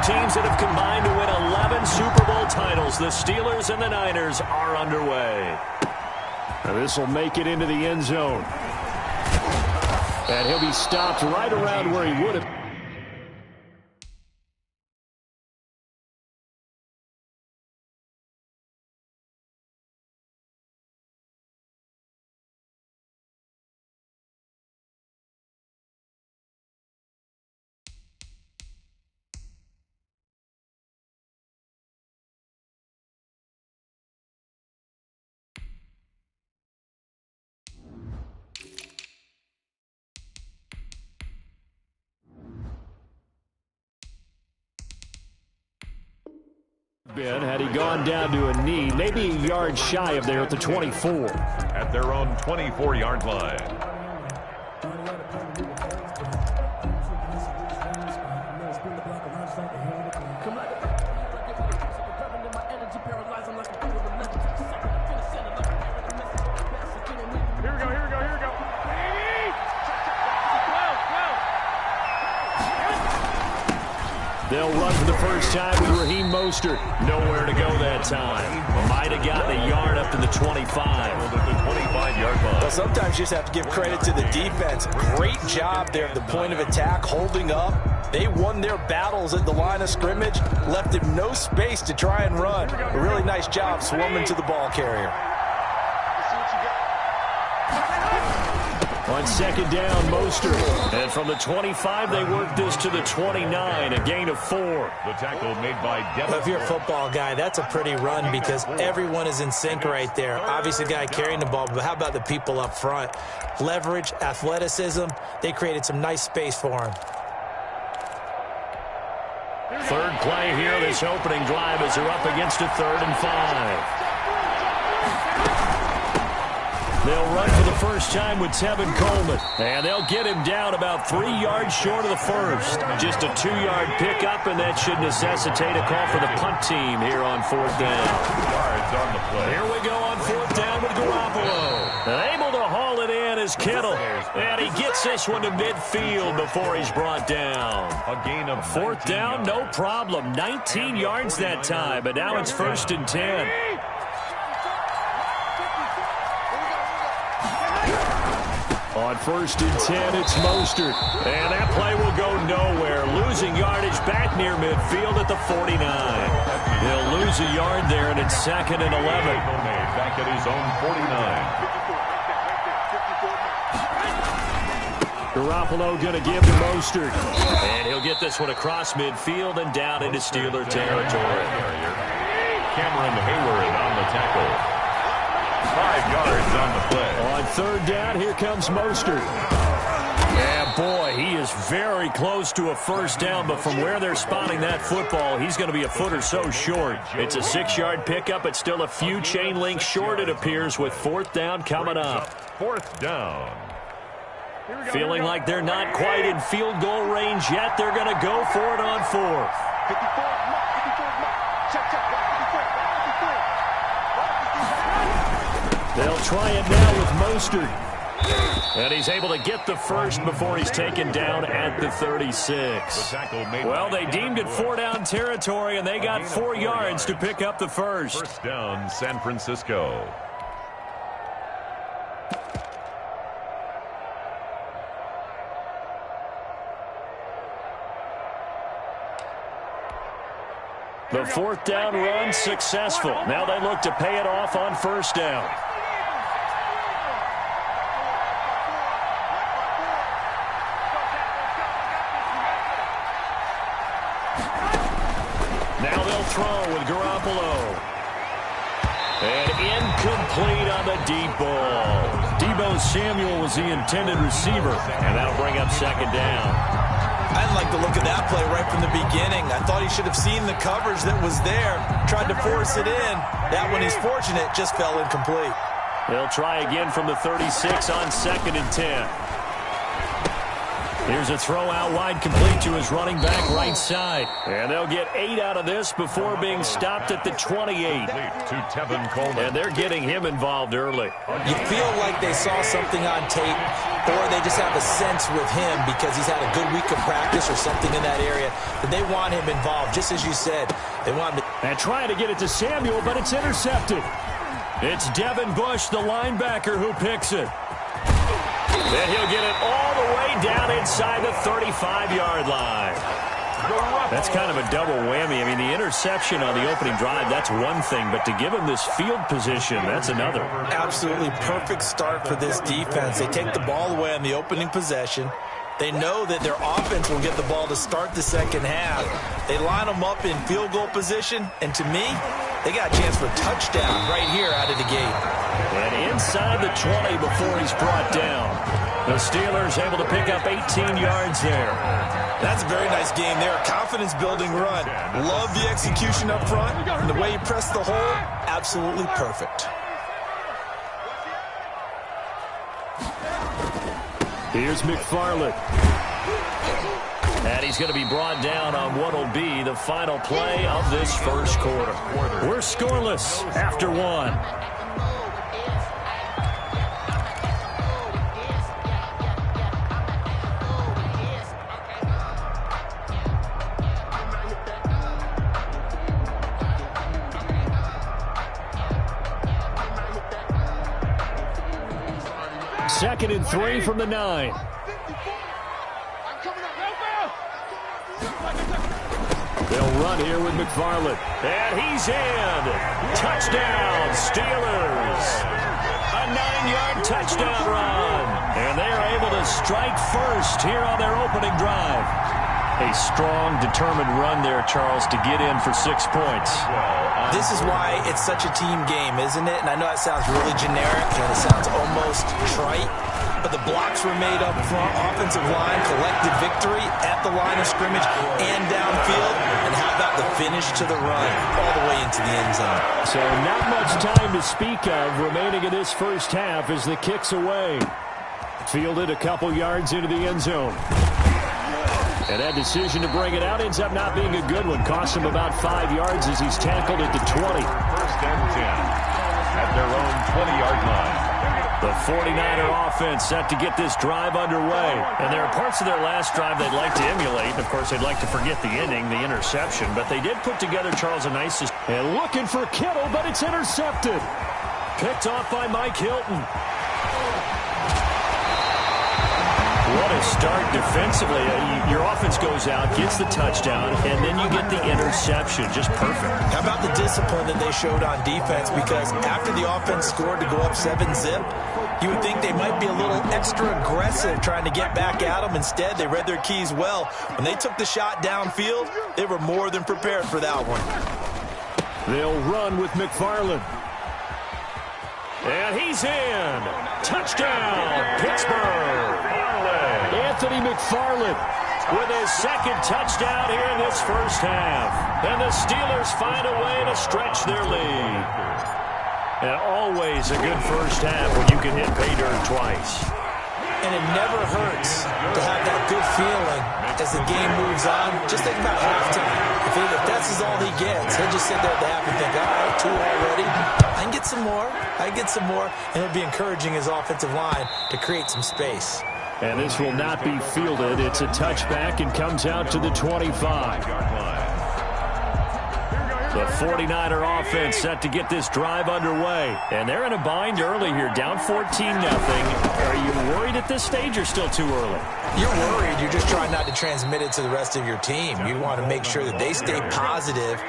teams that have combined to win 11 Super Bowl titles. The Steelers and the Niners are underway. This will make it into the end zone. And he'll be stopped right around where he would have. Had he gone down to a knee, maybe a yard shy of there at the 24. At their own 24-yard line. They'll run for the first time with Raheem Mostert. Nowhere to go that time. Might have gotten a yard up to the 25. At the 25-yard line. Well, sometimes you just have to give credit to the defense. Great job there at the point of attack, holding up. They won their battles at the line of scrimmage, left him no space to try and run. A really nice job swarming to the ball carrier. On second down, Mostert. And from the 25, they work this to the 29, a gain of 4. The tackle made by Devin. If you're a football guy, that's a pretty run because everyone is in sync right there. Obviously, the guy carrying the ball, but how about the people up front? Leverage, athleticism, they created some nice space for him. Third play here, this opening drive as they're up against a 3rd and 5. They'll run for the first time with Tevin Coleman. And they'll get him down about 3 yards short of the first. Just a 2-yard pickup, and that should necessitate a call for the punt team here on 4th down. Yards on the play. Here we go on 4th down with Garoppolo. Able to haul it in is Kittle. And he gets this one to midfield before he's brought down. A gain of 4th down, no problem. 19 yards that time, but now it's 1st and 10. On 1st and 10, it's Mostert. And that play will go nowhere. Losing yardage back near midfield at the 49. He'll lose a yard there, and it's 2nd and 11. Back at his own 49. Garoppolo going to give to Mostert. And he'll get this one across midfield and down into Steeler territory. Cameron Hayward on the tackle. 5 yards on the play. On 3rd down, here comes Mostert. Yeah, boy, he is very close to a 1st down, but from where they're spotting that football, he's going to be a foot or so short. It's a 6-yard pickup, but still a few chain links short, it appears, with 4th down coming up. 4th down. Feeling like they're not quite in field goal range yet. They're going to go for it on 4th. They'll try it now with Mostert. And he's able to get the first before he's taken down at the 36. Well, they deemed it 4-down territory, and they got 4 yards to pick up the first. 1st down, San Francisco. The 4th down run successful. Now they look to pay it off on 1st down. Now they'll throw with Garoppolo. And incomplete on the deep ball. Deebo Samuel was the intended receiver, and that'll bring up 2nd down. I didn't like the look of that play right from the beginning. I thought he should have seen the coverage that was there, tried to force it in. That one, he's fortunate, just fell incomplete. They'll try again from the 36 on 2nd and 10. Here's a throw out wide, complete to his running back right side. And they'll get 8 out of this before being stopped at the 28. To Tevin Coleman. And they're getting him involved early. You feel like they saw something on tape, or they just have a sense with him because he's had a good week of practice or something in that area, that they want him involved, just as you said. They want him to... And trying to get it to Samuel, but it's intercepted. It's Devin Bush, the linebacker, who picks it. Then he'll get it all the way down inside the 35-yard line. That's kind of a double whammy. I mean, the interception on the opening drive, that's one thing, but to give him this field position, that's another. Absolutely perfect start for this defense. They take the ball away on the opening possession. They know that their offense will get the ball to start the second half. They line them up in field goal position, and to me, they got a chance for a touchdown right here out of the gate. And inside the 20 before he's brought down. The Steelers able to pick up 18 yards there. That's a very nice game there. Confidence-building run. Love the execution up front. And the way he pressed the hole, absolutely perfect. Here's McFarland. And he's going to be brought down on what will be the final play of this first quarter. We're scoreless after one. Second and 3 from the 9. They'll run here with McFarland. And he's in. Touchdown, Steelers. A 9-yard touchdown run. And they are able to strike first here on their opening drive. A strong, determined run there, Charles, to get in for 6 points. This is why it's such a team game, isn't it? And I know that sounds really generic and it sounds almost trite, but the blocks were made up front, offensive line, collective victory at the line of scrimmage and downfield. And how about the finish to the run all the way into the end zone? So not much time to speak of remaining in this first half as the kick's away. Fielded a couple yards into the end zone. And that decision to bring it out ends up not being a good one. Cost him about 5 yards as he's tackled at the 20. First and 10 at their own 20-yard line. The 49er offense set to get this drive underway. And there are parts of their last drive they'd like to emulate. Of course, they'd like to forget the ending, the interception. But they did put together, Charles, a nice... And looking for Kittle, but it's intercepted. Picked off by Mike Hilton. What a start defensively. Your offense goes out, gets the touchdown, and then you get the interception. Just perfect. How about the discipline that they showed on defense? Because after the offense scored to go up 7-zip, you would think they might be a little extra aggressive trying to get back at them. Instead, they read their keys well. When they took the shot downfield, they were more than prepared for that one. They'll run with McFarland. And he's in. Touchdown, Pittsburgh. Anthony McFarland with his second touchdown here in this first half. And the Steelers find a way to stretch their lead. And always a good first half when you can hit pay dirt twice. And it never hurts to have that good feeling as the game moves on. Just think about halftime. If that's all he gets, he'll just sit there at the half and think, all right, 2 already. I can get some more. I can get some more. And he'll be encouraging his offensive line to create some space. And this will not be fielded. It's a touchback and comes out to the 25. The 49er offense set to get this drive underway. And they're in a bind early here, down 14-0. Are you worried at this stage or still too early? You're worried. You're just trying not to transmit it to the rest of your team. You want to make sure that they stay positive.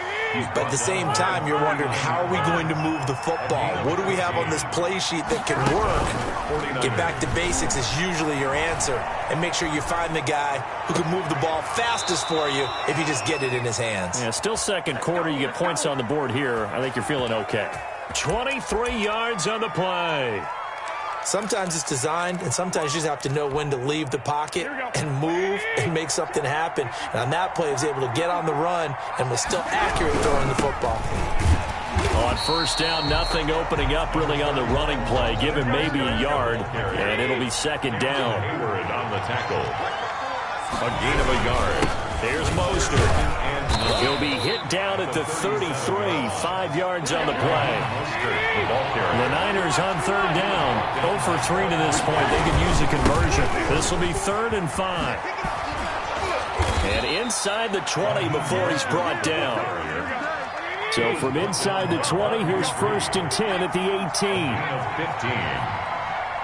But at the same time, you're wondering, how are we going to move the football? What do we have on this play sheet that can work? Get back to basics is usually your answer. And make sure you find the guy who can move the ball fastest for you if you just get it in his hands. Yeah, still second quarter. You get points on the board here. I think you're feeling okay. 23 yards on the play. Sometimes it's designed, and sometimes you just have to know when to leave the pocket and move and make something happen. And on that play, he was able to get on the run and was still accurate throwing the football. On first down, nothing opening up really on the running play. Give him maybe a yard, and it'll be second down. Hayward on the tackle. A gain of a yard. Here's Mostert. He'll be hit down at the 33, 5 yards on the play. The Niners on third down. 0 for 3 to this point. They can use a conversion. This will be 3rd and 5. And inside the 20 before he's brought down. So from inside the 20, here's 1st and 10 at the 18. 15.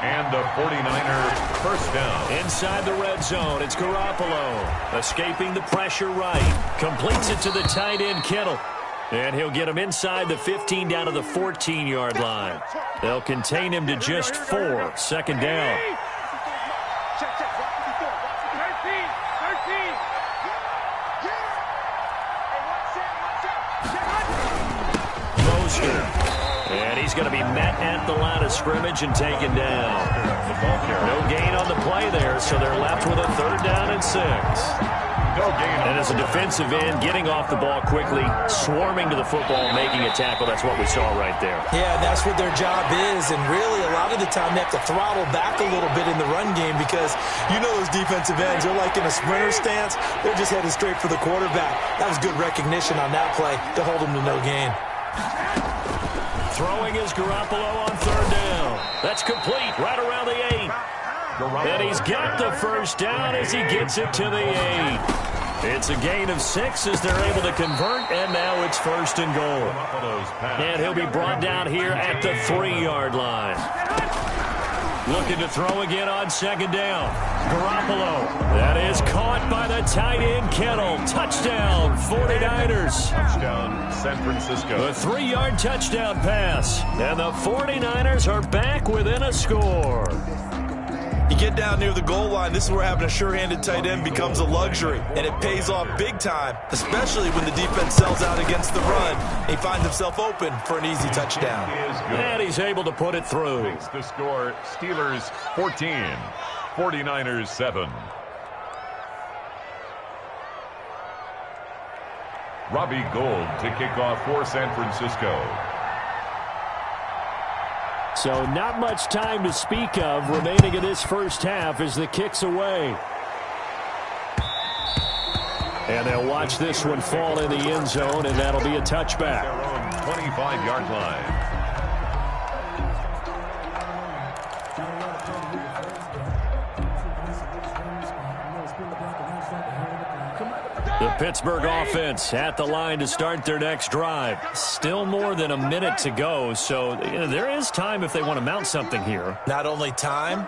And the 49er first down. Inside the red zone, it's Garoppolo. Escaping the pressure right. Completes it to the tight end, Kittle. And he'll get him inside the 15 down to the 14-yard line. They'll contain him to just 4. 2nd down. And he's going to be met at the line of scrimmage and taken down. No gain on the play there, so they're left with a 3rd down and 6. And as a defensive end, getting off the ball quickly, swarming to the football, making a tackle, that's what we saw right there. Yeah, that's what their job is, and really a lot of the time they have to throttle back a little bit in the run game because you know those defensive ends, they're like in a sprinter stance. They're just headed straight for the quarterback. That was good recognition on that play to hold him to no gain. Throwing is Garoppolo on 3rd down. That's complete right around the 8. And he's got the first down as he gets it to the 8. It's a gain of 6 as they're able to convert, and now it's 1st and goal. And he'll be brought down here at the 3-yard line. Looking to throw again on 2nd down. Garoppolo. That is caught by the tight end, Kittle. Touchdown, 49ers. Touchdown, San Francisco. The 3-yard touchdown pass. And the 49ers are back within a score. You get down near the goal line, this is where having a sure-handed tight end becomes a luxury, and it pays off big time, especially when the defense sells out against the run. He finds himself open for an easy touchdown. And he's able to put it through. Makes the score Steelers 14, 49ers 7. Robbie Gould to kick off for San Francisco. So not much time to speak of remaining in this first half as the kick's away. And they'll watch this one fall in the end zone, and that'll be a touchback. Their own 25-yard line. The Pittsburgh offense at the line to start their next drive. Still more than a minute to go, so there is time if they want to mount something here. Not only time,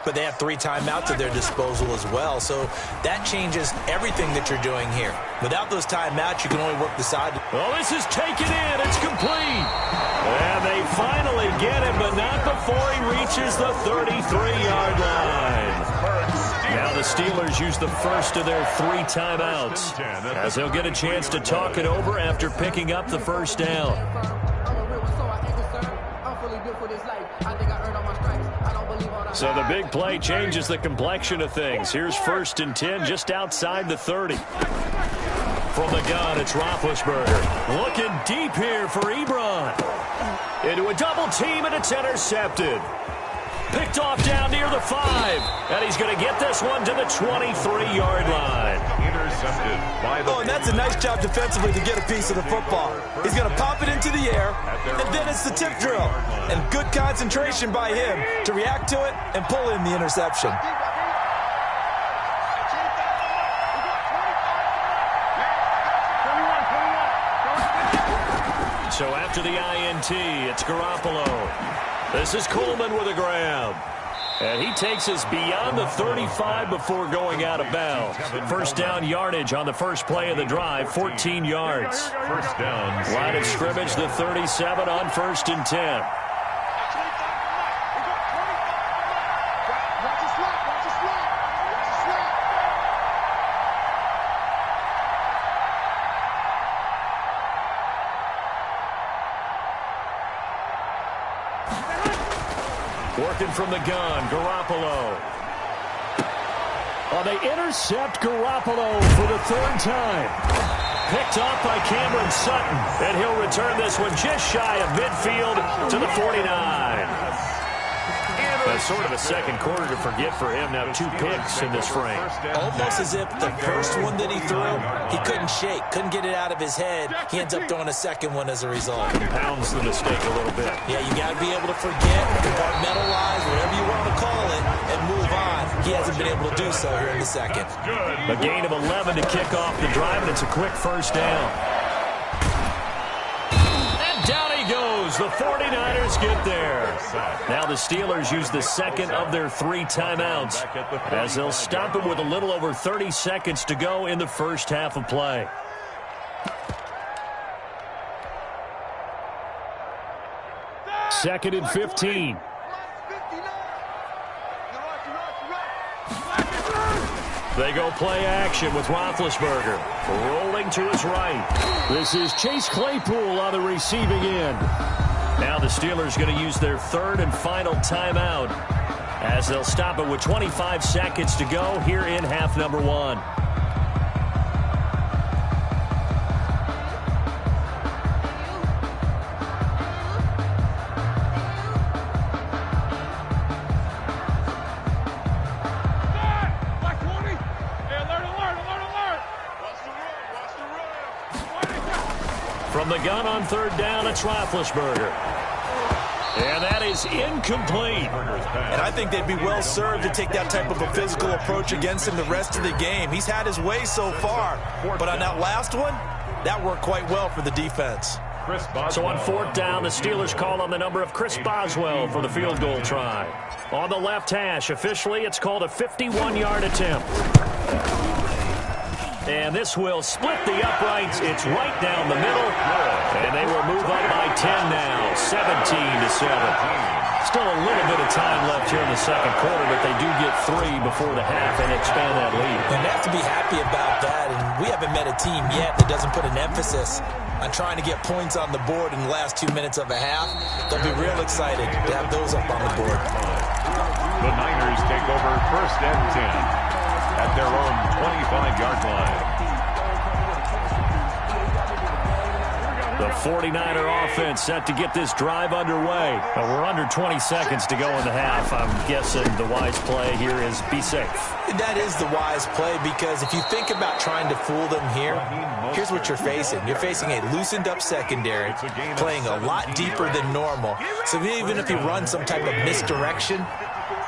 but they have 3 timeouts at their disposal as well, so that changes everything that you're doing here. Without those timeouts, you can only work the side. Well, this is taken in. It's complete. And they finally get him, but not before he reaches the 33-yard line. Now the Steelers use the first of their 3 timeouts as they'll get a chance to talk it over after picking up the first down. So the big play changes the complexion of things. Here's 1st and 10 just outside the 30. From the gun, it's Roethlisberger. Looking deep here for Ebron. Into a double team, and it's intercepted. Picked off down near the 5. And he's going to get this one to the 23-yard line. Intercepted by the... Oh, and that's a nice job defensively to get a piece of the football. He's going to pop it into the air, and then it's the tip drill. And good concentration by him to react to it and pull in the interception. So after the INT, it's Garoppolo. This is Coleman with a grab. And he takes us beyond the 35 before going out of bounds. First down yardage on the first play of the drive, 14 yards. First down. Line of scrimmage, the 37 on 1st and 10. Working from the gun, Garoppolo. Oh, they intercept Garoppolo for the 3rd time. Picked off by Cameron Sutton, and he'll return this one just shy of midfield to the 49. Yeah, sort of a second quarter to forget for him. Now 2 picks in this frame. Almost as if the first one that he threw, he couldn't shake, couldn't get it out of his head. He ends up throwing a second one as a result. Compounds the mistake a little bit. Yeah, you got to be able to forget, compartmentalize, whatever you want to call it, and move on. He hasn't been able to do so here in the second. A gain of 11 to kick off the drive, and it's a quick first down. And down he goes. The 49ers get there. Now the Steelers use the second of their 3 timeouts as they'll stop it with a little over 30 seconds to go in the first half of play. Second and 15. They go play action with Roethlisberger. Rolling to his right. This is Chase Claypool on the receiving end. Now the Steelers going to use their 3rd and final timeout as they'll stop it with 25 seconds to go here in half number 1. From the gun on 3rd down, it's Roethlisberger. And that is incomplete. And I think they'd be well served to take that type of a physical approach against him the rest of the game. He's had his way so far. But on that last one, that worked quite well for the defense. So on 4th down, the Steelers call on the number of Chris Boswell for the field goal try. On the left hash, officially, it's called a 51-yard attempt. And this will split the uprights. It's right down the middle. And they will move up by 10 now, 17-7. Still a little bit of time left here in the second quarter, but they do get 3 before the half and expand that lead. And they have to be happy about that. And we haven't met a team yet that doesn't put an emphasis on trying to get points on the board in the last 2 minutes of a half. They'll be real excited to have those up on the board. The Niners take over 1st and 10 at their own 25-yard line. The 49er offense set to get this drive underway. But we're under 20 seconds to go in the half. I'm guessing the wise play here is be safe. That is the wise play, because if you think about trying to fool them here, here's what you're facing. You're facing a loosened up secondary, playing a lot deeper than normal. So even if you run some type of misdirection,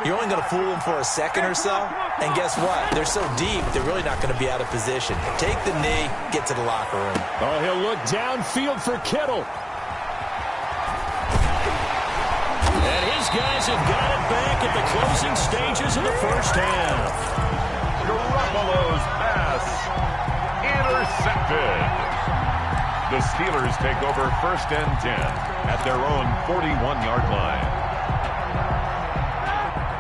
you're only going to fool them for a second or so. And guess what? They're so deep, they're really not going to be out of position. Take the knee, get to the locker room. Oh, he'll look downfield for Kittle. And his guys have got it back at the closing stages of the first half. Garoppolo's pass intercepted. The Steelers take over 1st and 10 at their own 41-yard line.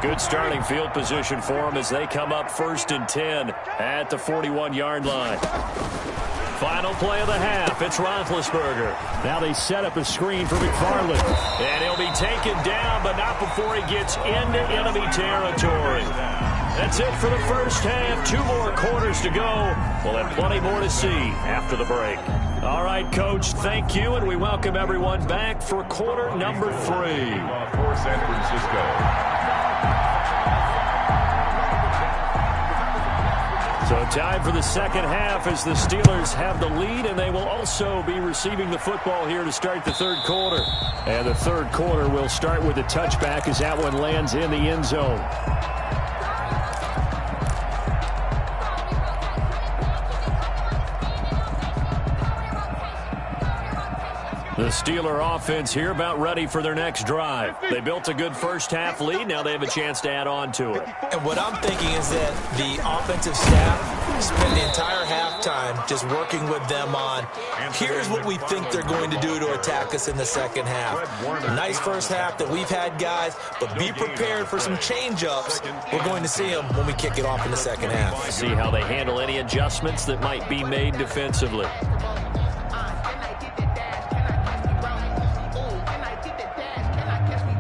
Good starting field position for them as they come up 1st and 10 at the 41-yard line. Final play of the half. It's Roethlisberger. Now they set up a screen for McFarland. And he'll be taken down, but not before he gets into enemy territory. That's it for the first half. 2 more quarters to go. We'll have plenty more to see after the break. All right, Coach, thank you, and we welcome everyone back for quarter number 3. For San Francisco. So time for the second half as the Steelers have the lead, and they will also be receiving the football here to start the third quarter. And the third quarter will start with a touchback as that one lands in the end zone. The Steeler offense here about ready for their next drive. They built a good first half lead. Now they have a chance to add on to it. And what I'm thinking is that the offensive staff spent the entire halftime just working with them on, here's what we think they're going to do to attack us in the second half. Nice first half that we've had, guys, but be prepared for some change-ups. We're going to see them when we kick it off in the second half. See how they handle any adjustments that might be made defensively.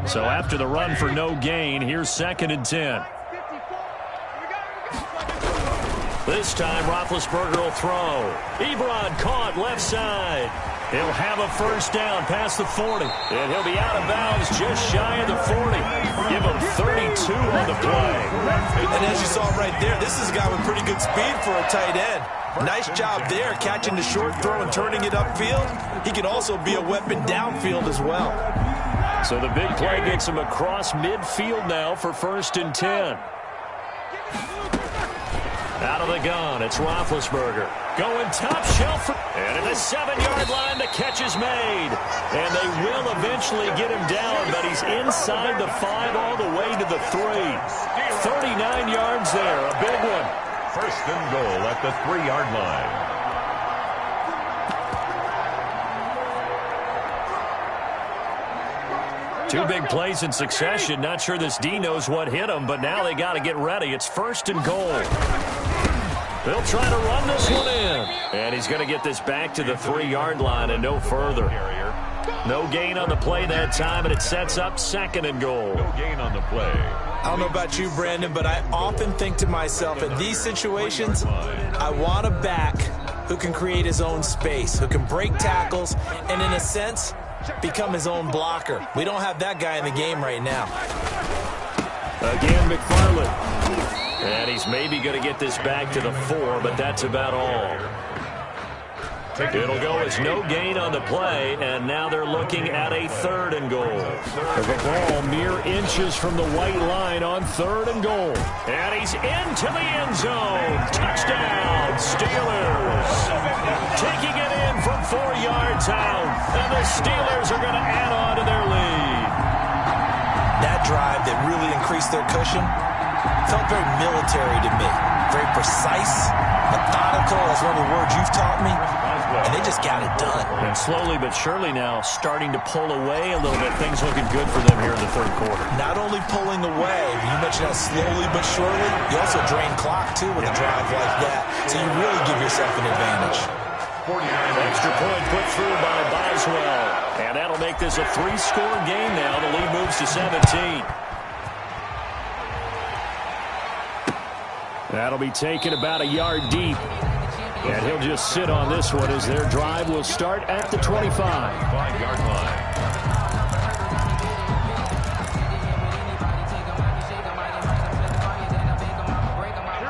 So after the run for no gain, here's 2nd and 10. This time, Roethlisberger will throw. Ebron caught left side. He'll have a first down past the 40. And he'll be out of bounds just shy of the 40. Give him 32 on the play. And as you saw right there, this is a guy with pretty good speed for a tight end. Nice job there, catching the short throw and turning it upfield. He can also be a weapon downfield as well. So the big play gets him across midfield now for 1st and 10. Out of the gun, it's Roethlisberger. Going top shelf. And at the 7-yard line, the catch is made. And they will eventually get him down, but he's inside the 5 all the way to the 3. 39 yards there, a big one. 1st and goal at the 3-yard line. Two big plays in succession. Not sure this D knows what hit him, but now they got to get ready. It's 1st and goal. They'll try to run this one in. And he's going to get this back to the 3-yard line and no further. No gain on the play that time, and it sets up 2nd and goal. No gain on the play. I don't know about you, Brandon, but I often think to myself, in these situations, I want a back who can create his own space, who can break tackles, and in a sense, become his own blocker. We don't have that guy in the game right now. Again, McFarland. And he's maybe going to get this back to the 4, but that's about all. It'll go as no gain on the play, and now they're looking at a 3rd and goal. The ball mere inches from the white line on 3rd and goal. And he's into the end zone. Touchdown, Steelers. Taking it in from 4 yards out. And the Steelers are going to add on to their lead. That drive that really increased their cushion felt very military to me. Very precise, methodical, that's one of the words you've taught me. And they just got it done. And slowly but surely now starting to pull away a little bit. Things looking good for them here in the 3rd quarter. Not only pulling away, you mentioned that slowly but surely, you also drain clock too with a drive like that. So you really give yourself an advantage. Extra point put through by Boswell. And that'll make this a 3-score game now. The lead moves to 17. That'll be taken about a yard deep. And he'll just sit on this one as their drive will start at the 25. 5-yard line.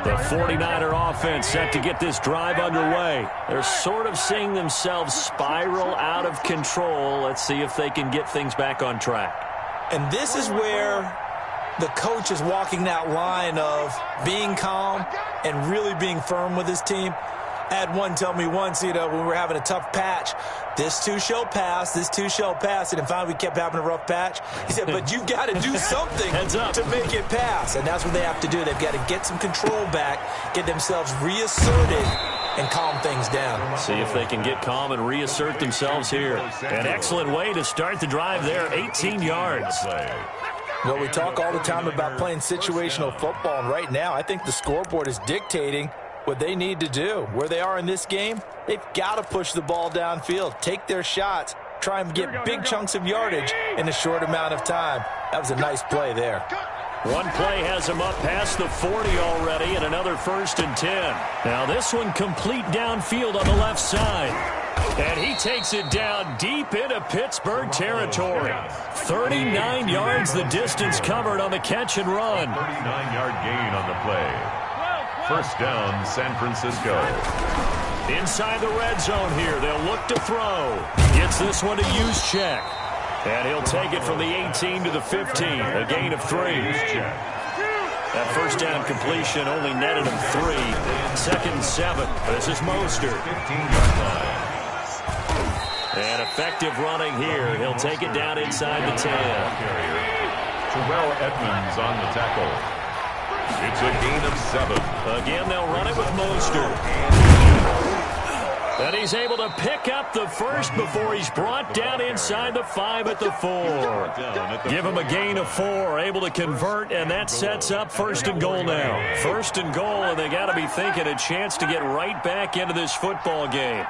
The 49er offense set to get this drive underway. They're sort of seeing themselves spiral out of control. Let's see if they can get things back on track. And this is where the coach is walking that line of being calm and really being firm with his team. I had one tell me once, when we were having a tough patch, this too shall pass, this too shall pass. And finally we kept having a rough patch. He said, but you've got to do something to make it pass. And that's what they have to do. They've got to get some control back, get themselves reasserted, and calm things down. See if they can get calm and reassert themselves here. An excellent way to start the drive there, 18 yards. Well, we talk all the time about playing situational football, and right now I think the scoreboard is dictating what they need to do. Where they are in this game, they've got to push the ball downfield, take their shots, try and get big chunks of yardage in a short amount of time. That was a nice play there. One play has him up past the 40 already, and another 1st and 10. Now this one complete downfield on the left side. And he takes it down deep into Pittsburgh territory. 39 yards the distance covered on the catch and run. 39-yard gain on the play. 1st down, San Francisco. Inside the red zone here. They'll look to throw. Gets this one to Juszczyk. And he'll take it from the 18 to the 15. A gain of 3. That 1st down completion only netted him 3. 2nd and 7. This is Mostert. 15-yard line. And effective running here. He'll take it down inside the 10. Terrell Edmonds on the tackle. It's a gain of 7. Again, they'll run it with Mostert. And he's able to pick up the 1st before he's brought down inside the 5 at the 4. Give him a gain of 4, able to convert, and that sets up 1st and goal now. 1st and goal, and they got to be thinking a chance to get right back into this football game.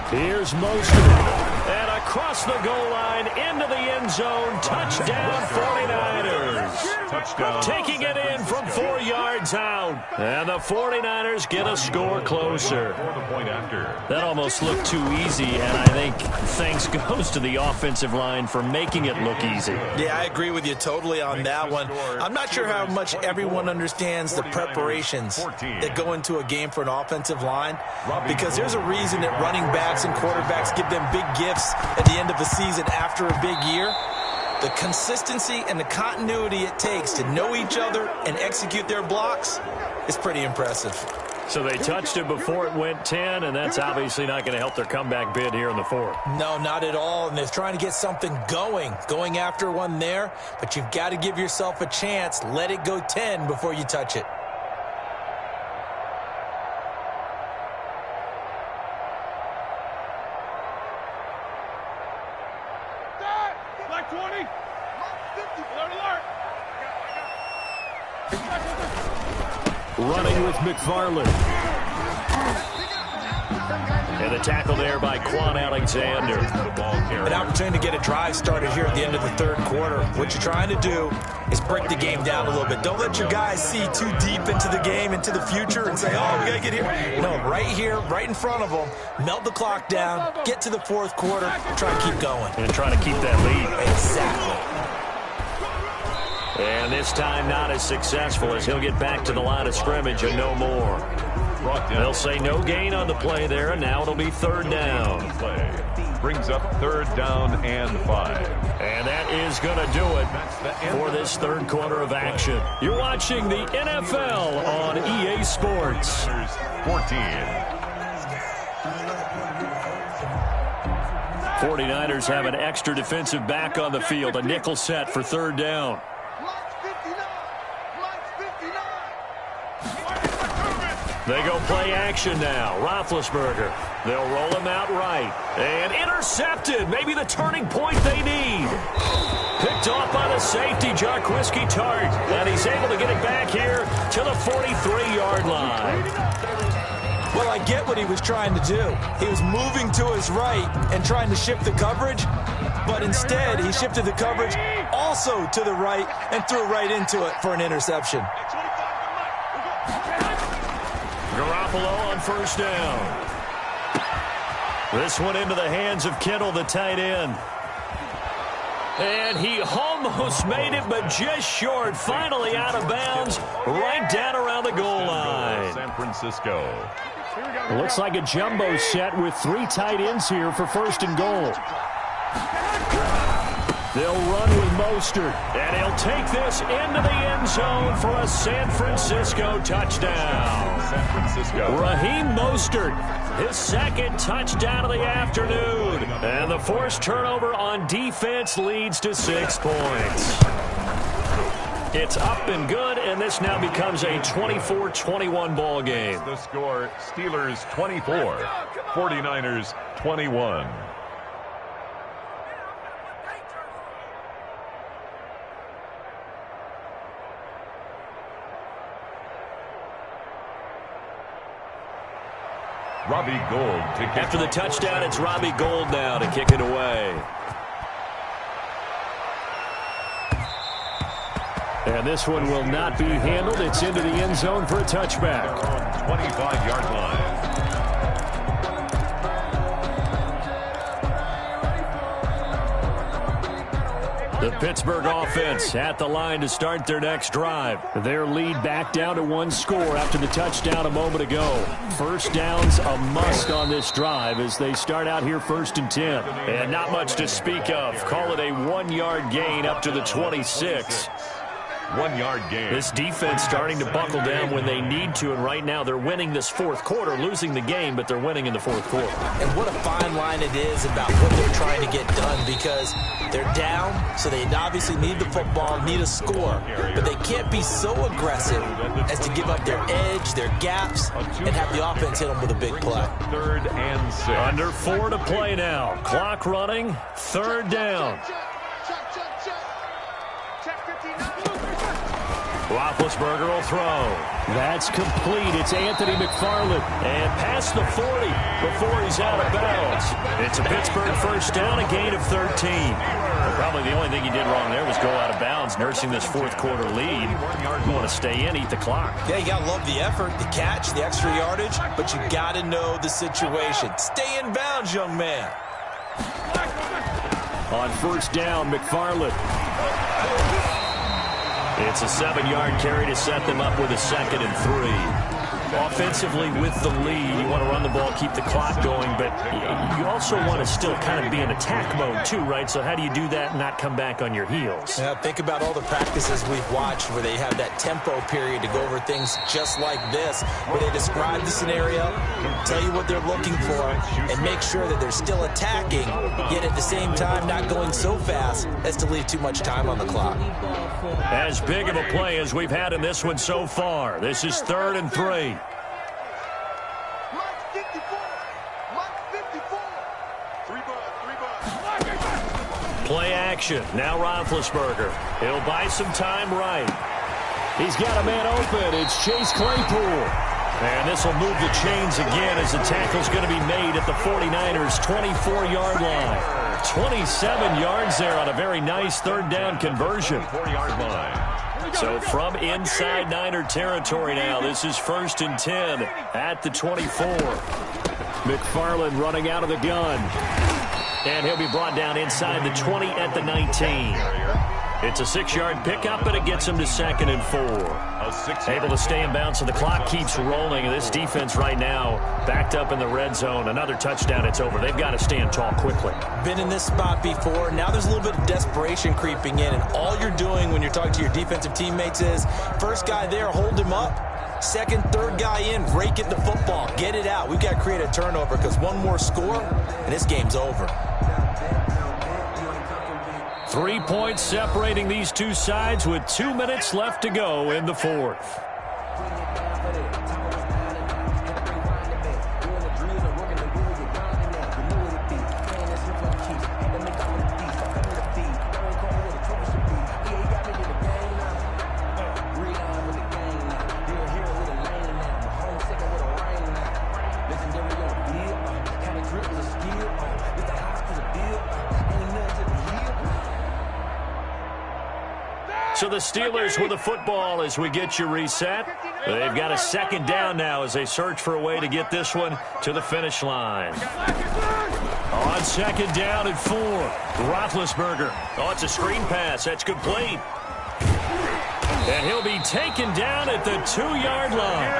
Here's Mostert. And a across the goal line, into the end zone. Touchdown, 49ers. Touchdown. Taking it in from 4 yards out. And the 49ers get a score closer. For the point after. That almost looked too easy, and I think thanks goes to the offensive line for making it look easy. Yeah, I agree with you totally on that one. I'm not sure how much everyone understands the preparations that go into a game for an offensive line, because there's a reason that running backs and quarterbacks give them big gifts at the end of the season after a big year. The consistency and the continuity it takes to know each other and execute their blocks is pretty impressive. So they touched it before it went 10, and that's obviously not going to help their comeback bid here in the fourth. No, not at all, and they're trying to get something going after one there, but you've got to give yourself a chance. Let it go 10 before you touch it. Black 20. Running with McFarland. And the tackle there by Quan Alexander. An opportunity to get a drive started here at the end of the third quarter. What you're trying to do is break the game down a little bit. Don't let your guys see too deep into the game, into the future, and say, oh, we got to get here. No, right here, right in front of them, melt the clock down, get to the fourth quarter, try and keep going. And try to keep that lead. Exactly. And this time not as successful as he'll get back to the line of scrimmage and no more. They'll say no gain on the play there, and now it'll be third down. Play brings up third down and 5. And that is going to do it for this third quarter of action. You're watching the NFL on EA Sports. 14. 49ers have an extra defensive back on the field, a nickel set for third down. They go play action now. Roethlisberger. They'll roll him out right. And intercepted. Maybe the turning point they need. Picked off by the safety, Jarquiski Tart. And he's able to get it back here to the 43-yard line. Well, I get what he was trying to do. He was moving to his right and trying to shift the coverage, but instead he shifted the coverage also to the right and threw right into it for an interception. Garoppolo on first down. This one into the hands of Kittle, the tight end. And he almost made it, but just short. Finally out of bounds, right down around the goal line. San Francisco. Looks like a jumbo set with 3 tight ends here for first and goal. They'll run with Mostert, and he'll take this into the end zone for a San Francisco touchdown. San Francisco. Raheem Mostert, his second touchdown of the afternoon. And the forced turnover on defense leads to 6 points. It's up and good, and this now becomes a 24-21 ball game. The score, Steelers 24, 49ers 21. Robbie Gould to kick. After the touchdown, it's Robbie Gould now to kick it away. And this one will not be handled. It's into the end zone for a touchback. 25-yard line. The Pittsburgh offense at the line to start their next drive. Their lead back down to 1 score after the touchdown a moment ago. First down's a must on this drive as they start out here first and 10. And not much to speak of. Call it a 1-yard gain up to the 26. 1-yard gain. This defense starting to buckle down when they need to, and right now they're winning this fourth quarter, losing the game, but they're winning in the fourth quarter. And what a fine line it is about what they're trying to get done, because they're down, so they obviously need the football, need a score, but they can't be so aggressive as to give up their edge, their gaps, and have the offense hit them with a big play. 3rd and 6. Under 4 to play now. Clock running, 3rd down. Roethlisberger will throw. That's complete. It's Anthony McFarland. And past the 40 before he's out of bounds. It's a Pittsburgh first down, a gain of 13. Well, probably the only thing he did wrong there was go out of bounds, nursing this fourth quarter lead. You want to stay in, eat the clock. Yeah, you got to love the effort, the catch, the extra yardage, but you got to know the situation. Stay in bounds, young man. On first down, McFarland. It's a 7-yard carry to set them up with a 2nd and 3. Offensively with the lead, you want to run the ball, keep the clock going, but you also want to still kind of be in attack mode too, right? So how do you do that and not come back on your heels? Yeah, think about all the practices we've watched where they have that tempo period to go over things just like this, where they describe the scenario, tell you what they're looking for, and make sure that they're still attacking, yet at the same time not going so fast as to leave too much time on the clock. As big of a play as we've had in this one so far. This is 3rd and 3. Play action. Now Roethlisberger. He'll buy some time right. He's got a man open. It's Chase Claypool. And this will move the chains again as the tackle's going to be made at the 49ers' 24-yard line. 27 yards there on a very nice 3rd down conversion. 4-yard line. So from inside Niner territory now, this is 1st and 10 at the 24. McFarland running out of the gun. And he'll be brought down inside the 20 at the 19. It's a 6-yard pickup, and it gets him to 2nd and 4. Able to stay in bounds, so the clock keeps rolling. This defense right now backed up in the red zone. Another touchdown, it's over. They've got to stand tall quickly. Been in this spot before. Now there's a little bit of desperation creeping in, and all you're doing when you're talking to your defensive teammates is, first guy there, hold him up. Second, third guy in, rake it the football. Get it out. We've got to create a turnover because one more score, and this game's over. 3 points separating these two sides with 2 minutes left to go in the 4th. So the Steelers with the football as we get you reset. They've got a 2nd down now as they search for a way to get this one to the finish line. On 2nd down and 4, Roethlisberger. Oh, it's a screen pass. That's complete. And he'll be taken down at the 2-yard line.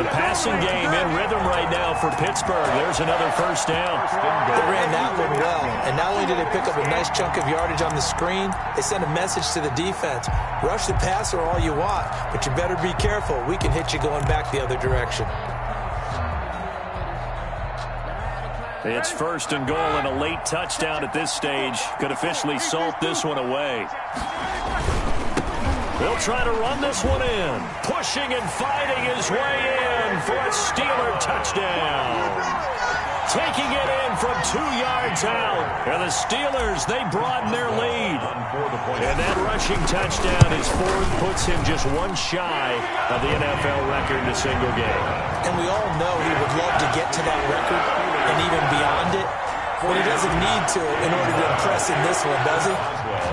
The passing game in rhythm right now for Pittsburgh. There's another 1st down. They ran that one well, and not only did they pick up a nice chunk of yardage on the screen, they sent a message to the defense. Rush the passer all you want, but you better be careful. We can hit you going back the other direction. It's 1st and goal, and a late touchdown at this stage could officially salt this one away. They'll try to run this one in. Pushing and fighting his way in for a Steeler touchdown. Taking it in from 2 yards out. And the Steelers, they broaden their lead. And that rushing touchdown is 4th, puts him just one shy of the NFL record in a single game. And we all know he would love to get to that record and even beyond it. But he doesn't need to in order to impress in this one, does he?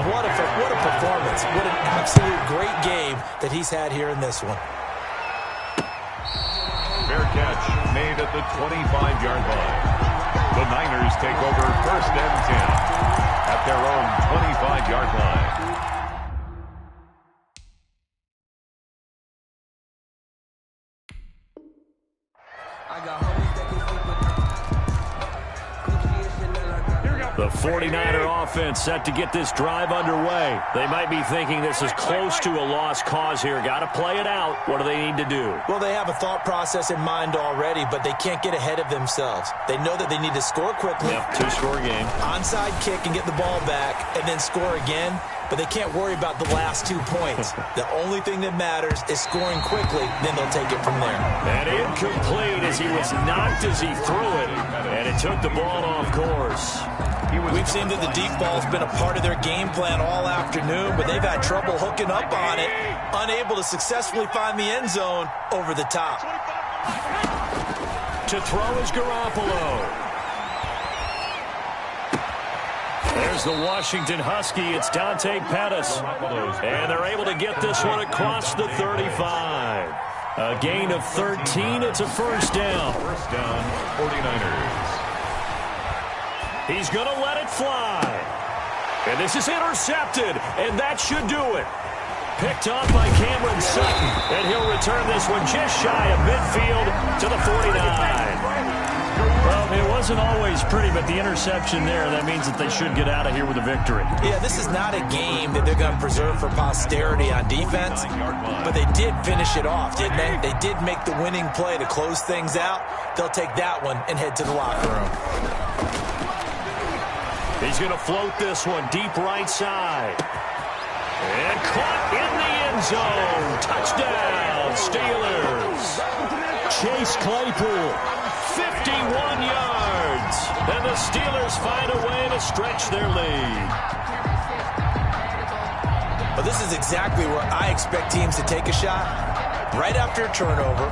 What a performance. What an absolute great game that he's had here in this one. Fair catch made at the 25-yard line. The Niners take over 1st and 10 at their own 25-yard line. The 49er offense set to get this drive underway. They might be thinking this is close to a lost cause here. Got to play it out. What do they need to do? Well, they have a thought process in mind already, but they can't get ahead of themselves. They know that they need to score quickly. Yep, 2-score game. Onside kick and get the ball back, and then score again. but they can't worry about the last 2 points. The only thing that matters is scoring quickly, then they'll take it from there. And incomplete as he was knocked as he threw it, and it took the ball off course. We've seen that the deep ball's been a part of their game plan all afternoon, but they've had trouble hooking up on it, unable to successfully find the end zone over the top. To throw is Garoppolo. There's the Washington Husky. It's Dante Pettis. And they're able to get this one across the 35. A gain of 13. It's a first down. First down, 49ers. He's going to let it fly. And this is intercepted. And that should do it. Picked off by Cameron Sutton. And he'll return this one just shy of midfield to the 49. Well, it wasn't always pretty, but the interception there, that means that they should get out of here with a victory. Yeah, this is not a game that they're going to preserve for posterity on defense, but they did finish it off, didn't they? They did make the winning play to close things out. They'll take that one and head to the locker room. He's going to float this one deep right side. And caught in the end zone. Touchdown, Steelers. Chase Claypool, 51 yards. And the Steelers find a way to stretch their lead. Well, this is exactly where I expect teams to take a shot. Right after a turnover.